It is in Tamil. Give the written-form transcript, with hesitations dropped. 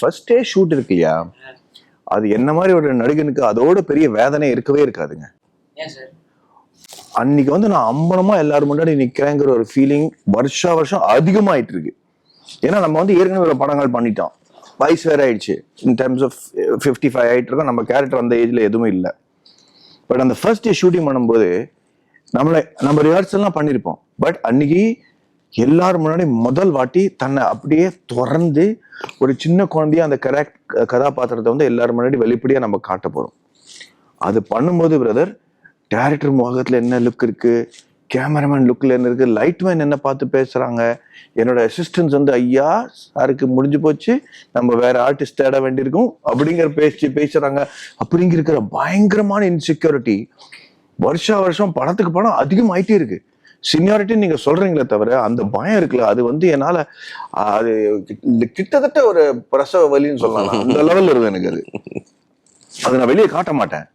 ஃபர்ஸ்ட் டே ஷூட் இருக்குல்லையா, அது என்ன மாதிரி ஒரு நடிகனுக்கு அதோட பெரிய வேதனை இருக்கவே இருக்காதுங்க. அன்னைக்கு வந்து நான் அம்பலமா எல்லாரும் முன்னாடி நிக்கிறேங்கிற ஒரு ஃபீலிங் வருஷம் அதிகமாயிட்டு இருக்கு. ஏன்னா நம்ம வந்து ஏற்கனவே ஒரு படங்கள் பண்ணிட்டோம், வயசு வேற ஆயிடுச்சு. இன் டர்ம்ஸ் ஆஃப் 55 ஆயிட்டு இருக்கோம். நம்ம கேரக்டர் அந்த ஏஜ்ல எதுவும் இல்லை. பட் அந்த ஃபர்ஸ்ட் டே ஷூட்டிங் பண்ணும்போது நம்ம ரிஹர்சல்லாம் பண்ணியிருப்போம். பட் அன்னைக்கு எல்லாரும் முன்னாடி முதல் வாட்டி தன்னை அப்படியே திறந்து ஒரு சின்ன குழந்தைய அந்த கதாபாத்திரத்தை வந்து எல்லாரும் முன்னாடி வெளிப்படையா நம்ம காட்ட போறோம். அது பண்ணும்போது பிரதர், டைரக்டர் முகத்துல என்ன லுக் இருக்கு, கேமராமேன் லுக்ல என்ன இருக்கு, லைட்மேன் என்ன பார்த்து பேசுறாங்க, என்னோட அசிஸ்டன்ஸ் வந்து ஐயா சாருக்கு முடிஞ்சு போச்சு, நம்ம வேற ஆர்டிஸ்ட் தேட வேண்டியிருக்கும் அப்படிங்கிற பேசுறாங்க. அப்படிங்கிற பயங்கரமான இன்செக்யூரிட்டி வருஷம் படத்துக்கு படம் அதிகமாயிட்டே இருக்கு. சீனியாரிட்டி நீங்க சொல்றீங்களே தவிர அந்த பயம் இருக்குல்ல, அது வந்து என்னால அது கிட்டத்தட்ட ஒரு பிரசவ வலின்னு சொல்லலாம். அந்த லெவல்ல இருக்கு எனக்கு. அது நான் வெளியே காட்ட மாட்டேன்.